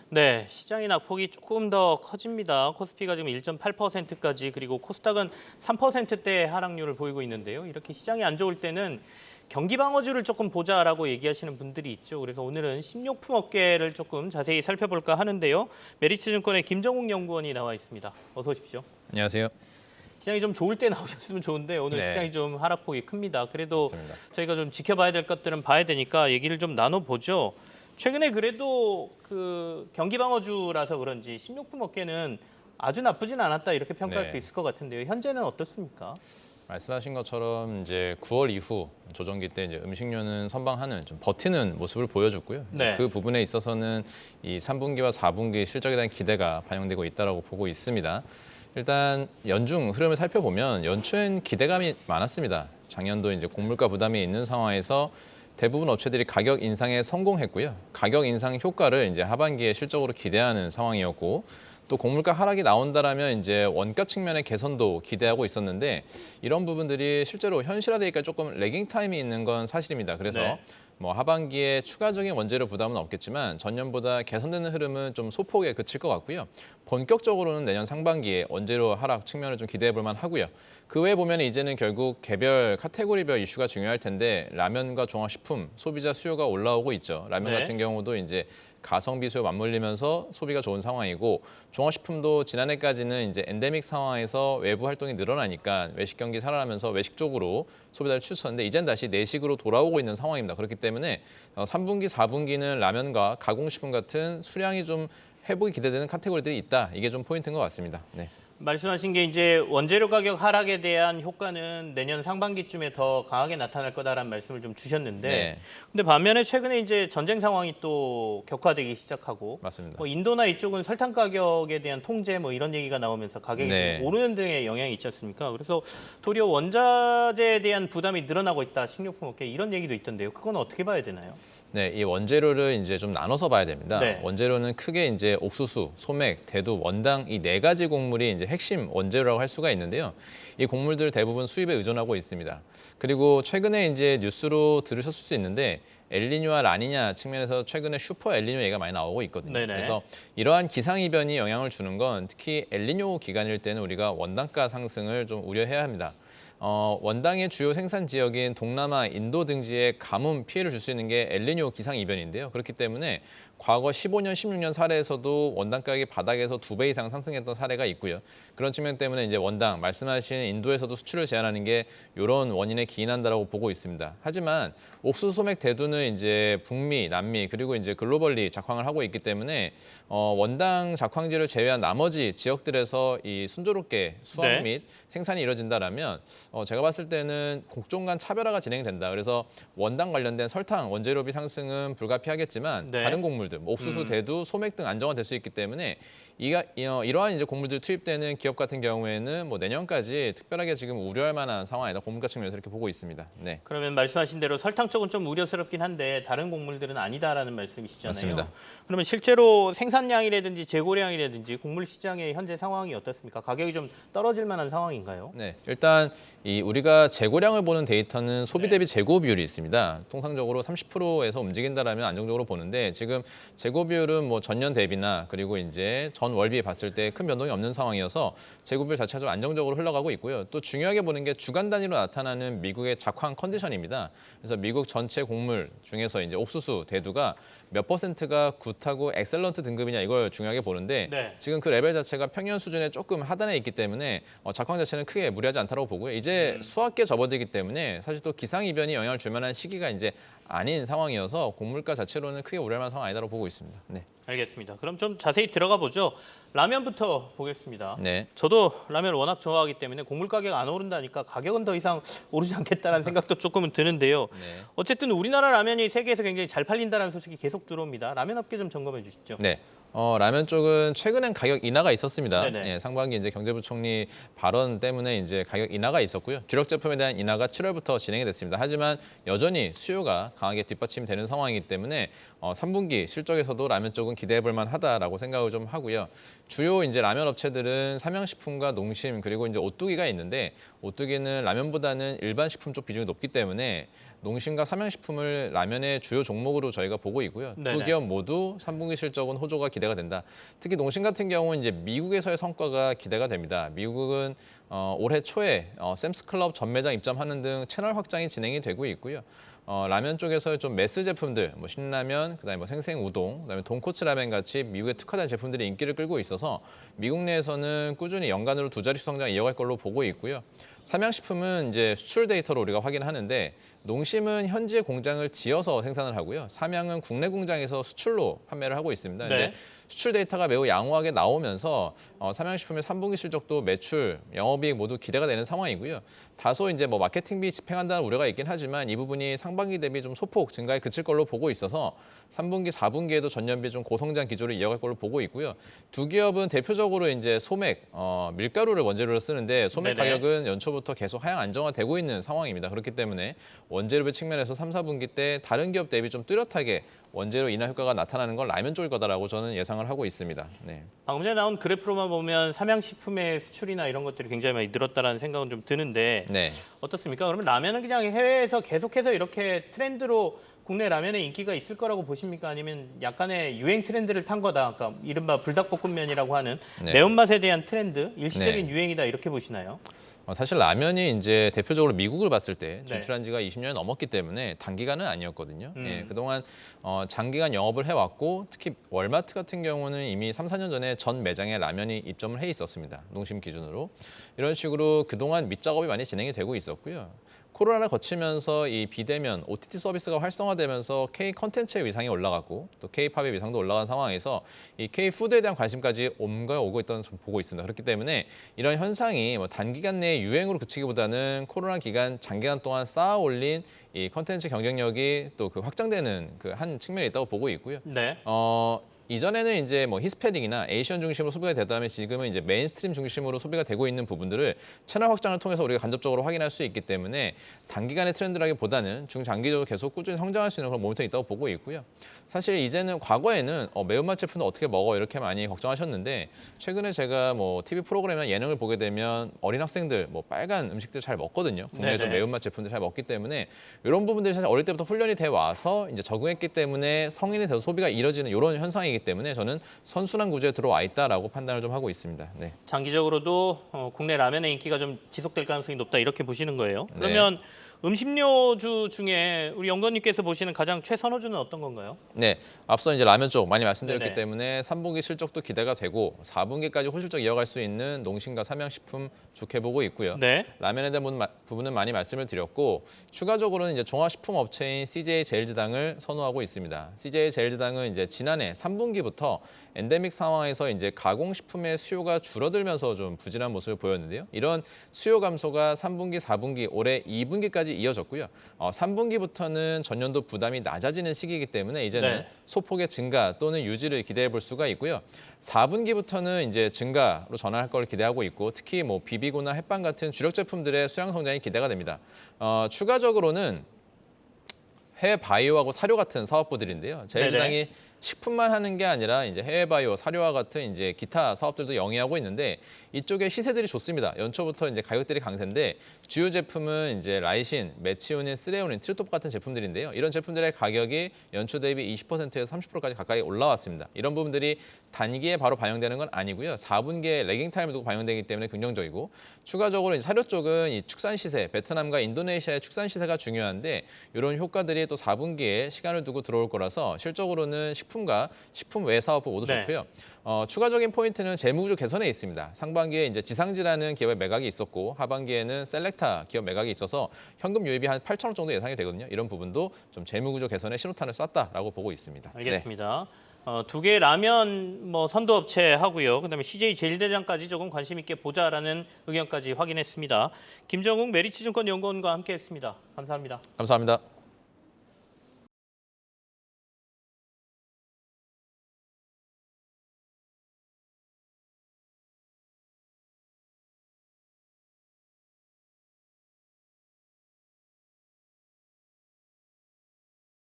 네, 시장의 낙폭이 조금 더 커집니다. 코스피가 지금 1.8%까지 그리고 코스닥은 3%대 하락률을 보이고 있는데요. 이렇게 시장이 안 좋을 때는 경기 방어주를 조금 보자라고 얘기하시는 분들이 있죠. 그래서 오늘은 식료품 업계를 조금 자세히 살펴볼까 하는데요. 메리츠증권의 김정욱 연구원이 나와 있습니다. 어서 오십시오. 안녕하세요. 시장이 좀 좋을 때 나오셨으면 좋은데 오늘 네. 시장이 좀 하락폭이 큽니다. 그래도 맞습니다. 저희가 좀 지켜봐야 될 것들은 봐야 되니까 얘기를 좀 나눠보죠. 최근에 그래도 그 경기 방어주라서 그런지 식료품 업계는 아주 나쁘진 않았다 이렇게 평가할 네. 수 있을 것 같은데요. 현재는 어떻습니까? 말씀하신 것처럼 이제 9월 이후 조정기 때 이제 음식료는 선방하는 좀 버티는 모습을 보여줬고요. 네. 그 부분에 있어서는 이 3분기와 4분기 실적에 대한 기대가 반영되고 있다라고 보고 있습니다. 일단 연중 흐름을 살펴보면 연초엔 기대감이 많았습니다. 작년도 이제 곡물가 부담이 있는 상황에서 대부분 업체들이 가격 인상에 성공했고요. 가격 인상 효과를 이제 하반기에 실적으로 기대하는 상황이었고 또 곡물가 하락이 나온다라면 이제 원가 측면의 개선도 기대하고 있었는데 이런 부분들이 실제로 현실화되니까 조금 레깅 타임이 있는 건 사실입니다. 그래서 네. 뭐 하반기에 추가적인 원재료 부담은 없겠지만 전년보다 개선되는 흐름은 좀 소폭에 그칠 것 같고요. 본격적으로는 내년 상반기에 원재료 하락 측면을 좀 기대해 볼 만하고요. 그 외에 보면 이제는 결국 개별 카테고리별 이슈가 중요할 텐데 라면과 종합식품 소비자 수요가 올라오고 있죠. 라면 네. 같은 경우도 이제 가성비 수요 맞물리면서 소비가 좋은 상황이고 종합식품도 지난해까지는 이제 엔데믹 상황에서 외부 활동이 늘어나니까 외식 경기 살아나면서 외식 쪽으로 소비자를 추천했는데 이젠 다시 내식으로 돌아오고 있는 상황입니다. 그렇기 때문에 3분기, 4분기는 라면과 가공식품 같은 수량이 좀 회복이 기대되는 카테고리들이 있다. 이게 좀 포인트인 것 같습니다. 네. 말씀하신 게 이제 원재료 가격 하락에 대한 효과는 내년 상반기쯤에 더 강하게 나타날 거다라는 말씀을 좀 주셨는데, 네. 근데 반면에 최근에 이제 전쟁 상황이 또 격화되기 시작하고, 맞습니다. 뭐 인도나 이쪽은 설탕 가격에 대한 통제 뭐 이런 얘기가 나오면서 가격이 네. 좀 오르는 등의 영향이 있지 않습니까? 그래서 도리어 원자재에 대한 부담이 늘어나고 있다, 식료품 업계 이런 얘기도 있던데요. 그건 어떻게 봐야 되나요? 네, 이 원재료를 이제 좀 나눠서 봐야 됩니다. 네. 원재료는 크게 이제 옥수수, 소맥, 대두, 원당 이 네 가지 곡물이 이제 핵심 원재료라고 할 수가 있는데요. 이 곡물들 대부분 수입에 의존하고 있습니다. 그리고 최근에 이제 뉴스로 들으셨을 수 있는데 엘니뇨와 라니냐 측면에서 최근에 슈퍼 엘니뇨 얘기가 많이 나오고 있거든요. 네네. 그래서 이러한 기상이변이 영향을 주는 건 특히 엘니뇨 기간일 때는 우리가 원단가 상승을 좀 우려해야 합니다. 원당의 주요 생산 지역인 동남아, 인도 등지에 가뭄 피해를 줄 수 있는 게 엘니뇨 기상 이변인데요. 그렇기 때문에 과거 15년, 16년 사례에서도 원당 가격이 바닥에서 2배 이상 상승했던 사례가 있고요. 그런 측면 때문에 이제 원당 말씀하신 인도에서도 수출을 제한하는 게 이런 원인에 기인한다라고 보고 있습니다. 하지만 옥수수, 소맥, 대두는 이제 북미, 남미 그리고 이제 글로벌리 작황을 하고 있기 때문에 원당 작황지를 제외한 나머지 지역들에서 이 순조롭게 수확 네. 및 생산이 이뤄진다라면 제가 봤을 때는 곡종 간 차별화가 진행된다. 그래서 원당 관련된 설탕, 원재료비 상승은 불가피하겠지만 네. 다른 곡물들, 뭐 옥수수, 대두, 소맥 등 안정화될 수 있기 때문에 이러한 이제 곡물들 투입되는 기업 같은 경우에는 뭐 내년까지 특별하게 지금 우려할 만한 상황이다. 고물가 측면에서 이렇게 보고 있습니다. 네. 그러면 말씀하신 대로 설탕 쪽은 좀 우려스럽긴 한데 다른 곡물들은 아니다라는 말씀이시잖아요. 맞습니다. 그러면 실제로 생산량이라든지 재고량이라든지 곡물 시장의 현재 상황이 어떻습니까? 가격이 좀 떨어질 만한 상황인가요? 네, 일단 우리가 재고량을 보는 데이터는 소비 네. 대비 재고 비율이 있습니다. 통상적으로 30%에서 움직인다라면 안정적으로 보는데 지금 재고 비율은 뭐 전년 대비나 그리고 이제 전 월비에 봤을 때 큰 변동이 없는 상황이어서 재고 비율 자체가 좀 안정적으로 흘러가고 있고요. 또 중요하게 보는 게 주간 단위로 나타나는 미국의 작황 컨디션입니다. 그래서 미국 전체 곡물 중에서 이제 옥수수, 대두가 몇 퍼센트가 굿하고 엑셀런트 등급이냐 이걸 중요하게 보는데 네. 지금 그 레벨 자체가 평년 수준에 조금 하단에 있기 때문에 작황 자체는 크게 무리하지 않다고 보고요. 이제 수확기에 접어들기 때문에 사실 또 기상 이변이 영향을 줄 만한 시기가 이제 아닌 상황이어서 곡물가 자체로는 크게 우려할 만한 상황 아니다라고 보고 있습니다. 네. 알겠습니다. 그럼 좀 자세히 들어가 보죠. 라면부터 보겠습니다. 네. 저도 라면 워낙 좋아하기 때문에 곡물 가격 안 오른다니까 가격은 더 이상 오르지 않겠다라는 생각도 조금은 드는데요. 네. 어쨌든 우리나라 라면이 세계에서 굉장히 잘 팔린다는 소식이 계속 들어옵니다. 라면 업계 좀 점검해 주시죠. 네. 라면 쪽은 최근엔 가격 인하가 있었습니다. 네네. 예, 상반기 이제 경제부총리 발언 때문에 이제 가격 인하가 있었고요. 주력 제품에 대한 인하가 7월부터 진행이 됐습니다. 하지만 여전히 수요가 강하게 뒷받침되는 상황이기 때문에 3분기 실적에서도 라면 쪽은 기대해 볼 만하다라고 생각을 좀 하고요. 주요 이제 라면 업체들은 삼양식품과 농심 그리고 이제 오뚜기가 있는데 오뚜기는 라면보다는 일반 식품 쪽 비중이 높기 때문에 농심과 삼양식품을 라면의 주요 종목으로 저희가 보고 있고요. 네네. 두 기업 모두 3분기 실적은 호조가 기대가 된다. 특히 농심 같은 경우는 이제 미국에서의 성과가 기대가 됩니다. 미국은 올해 초에 샘스클럽 전 매장 입점하는 등 채널 확장이 진행이 되고 있고요. 라면 쪽에서 좀 매스 제품들, 뭐 신라면, 그다음에 뭐 생생 우동, 그다음에 돈코츠 라멘 같이 미국에 특화된 제품들이 인기를 끌고 있어서 미국 내에서는 꾸준히 연간으로 두 자릿수 성장을 이어갈 걸로 보고 있고요. 삼양식품은 이제 수출 데이터로 우리가 확인하는데 농심은 현지에 공장을 지어서 생산을 하고요. 삼양은 국내 공장에서 수출로 판매를 하고 있습니다. 근데 네. 수출 데이터가 매우 양호하게 나오면서 삼양식품의 3분기 실적도 매출, 영업이익 모두 기대가 되는 상황이고요. 다소 이제 뭐 마케팅비 집행한다는 우려가 있긴 하지만 이 부분이 상반기 대비 좀 소폭 증가에 그칠 걸로 보고 있어서 3분기, 4분기에도 전년비 좀 고성장 기조를 이어갈 걸로 보고 있고요. 두 기업은 대표적으로 이제 소맥, 밀가루를 원재료로 쓰는데 소맥 네네. 가격은 연초부터 계속 하향 안정화되고 있는 상황입니다. 그렇기 때문에 원재료비 측면에서 3, 4분기 때 다른 기업 대비 좀 뚜렷하게 원재료 인하 효과가 나타나는 건 라면 쪽일 거다라고 저는 예상을 하고 있습니다. 네. 방금 전에 나온 그래프로만 보면 삼양식품의 수출이나 이런 것들이 굉장히 많이 늘었다라는 생각은 좀 드는데 네. 어떻습니까? 그러면 라면은 그냥 해외에서 계속해서 이렇게 트렌드로 국내 라면의 인기가 있을 거라고 보십니까? 아니면 약간의 유행 트렌드를 탄 거다. 그러니까 이른바 불닭볶음면이라고 하는 네. 매운맛에 대한 트렌드, 일시적인 네. 유행이다 이렇게 보시나요? 사실 라면이 이제 대표적으로 미국을 봤을 때 네. 진출한 지가 20년이 넘었기 때문에 단기간은 아니었거든요. 음. 예, 그동안 장기간 영업을 해왔고 특히 월마트 같은 경우는 이미 3, 4년 전에 전 매장에 라면이 입점을 해 있었습니다. 농심 기준으로. 이런 식으로 그동안 밑작업이 많이 진행이 되고 있었고요. 코로나를 거치면서 이 비대면 OTT 서비스가 활성화되면서 K 컨텐츠의 위상이 올라갔고 또 K-팝의 위상도 올라간 상황에서 이 K-푸드에 대한 관심까지 오고 있다는 좀 보고 있습니다. 그렇기 때문에 이런 현상이 뭐 단기간 내에 유행으로 그치기보다는 코로나 기간 장기간 동안 쌓아 올린 이 컨텐츠 경쟁력이 또 그 확장되는 그 한 측면이 있다고 보고 있고요. 네. 이전에는 이제 뭐 히스패닉이나 에이시언 중심으로 소비가 되다면 지금은 이제 메인스트림 중심으로 소비가 되고 있는 부분들을 채널 확장을 통해서 우리가 간접적으로 확인할 수 있기 때문에 단기간의 트렌드라기보다는 중장기적으로 계속 꾸준히 성장할 수 있는 그런 모멘텀이 있다고 보고 있고요. 사실 이제는 과거에는 매운맛 제품도 어떻게 먹어 이렇게 많이 걱정하셨는데 최근에 제가 뭐 TV 프로그램이나 예능을 보게 되면 어린 학생들 뭐 빨간 음식들 잘 먹거든요. 국내 좀 네네. 매운맛 제품들 잘 먹기 때문에 이런 부분들이 사실 어릴 때부터 훈련이 돼 와서 이제 적응했기 때문에 성인이 돼서 소비가 이뤄지는 이런 현상이기 때문에 저는 선순환 구조에 들어와 있다라고 판단을 좀 하고 있습니다. 네. 장기적으로도 국내 라면의 인기가 좀 지속될 가능성이 높다 이렇게 보시는 거예요. 네. 그러면 음식료주 중에 우리 영건님께서 보시는 가장 최선호주는 어떤 건가요? 네, 앞서 이제 라면 쪽 많이 말씀드렸기 네네. 때문에 3분기 실적도 기대가 되고 4분기까지 호실적 이어갈 수 있는 농심과 삼양식품 좋게 보고 있고요. 네. 라면에 대한 부분은 많이 말씀을 드렸고 추가적으로는 이제 종합식품 업체인 CJ 제일제당을 선호하고 있습니다. CJ 제일제당은 이제 지난해 3분기부터 엔데믹 상황에서 이제 가공식품의 수요가 줄어들면서 좀 부진한 모습을 보였는데요. 이런 수요 감소가 3분기, 4분기, 올해 2분기까지 이어졌고요. 3분기부터는 전년도 부담이 낮아지는 시기이기 때문에 이제는 네. 소폭의 증가 또는 유지를 기대해 볼 수가 있고요. 4분기부터는 이제 증가로 전환할 걸 기대하고 있고 특히 뭐 비비고나 햇반 같은 주력 제품들의 수량 성장이 기대가 됩니다. 추가적으로는 해외 바이오하고 사료 같은 사업부들인데요. 제일제당이 식품만 하는 게 아니라 이제 해외 바이오, 사료와 같은 이제 기타 사업들도 영위하고 있는데 이쪽에 시세들이 좋습니다. 연초부터 이제 가격들이 강세인데 주요 제품은 이제 라이신, 메치오닌, 스레오닌, 트리토프 같은 제품들인데요. 이런 제품들의 가격이 연초 대비 20%에서 30%까지 가까이 올라왔습니다. 이런 부분들이 단기에 바로 반영되는 건 아니고요. 4분기에 레깅 타임을 두고 반영되기 때문에 긍정적이고 추가적으로 이제 사료 쪽은 이 축산 시세, 베트남과 인도네시아의 축산 시세가 중요한데 이런 효과들이 또 4분기에 시간을 두고 들어올 거라서 실적으로는 식품과 식품 외 사업부 모두 네. 좋고요. 추가적인 포인트는 재무구조 개선에 있습니다. 상반기에 이제 지상지라는 기업의 매각이 있었고 하반기에는 셀렉타 기업 매각이 있어서 현금 유입이 한 8천억 정도 예상이 되거든요. 이런 부분도 좀 재무구조 개선에 신호탄을 쐈다라고 보고 있습니다. 알겠습니다. 두 개의 라면 뭐 선도업체 하고요. 그다음에 CJ 제일대장까지 조금 관심 있게 보자라는 의견까지 확인했습니다. 김정욱 메리츠증권 연구원과 함께했습니다. 감사합니다. 감사합니다.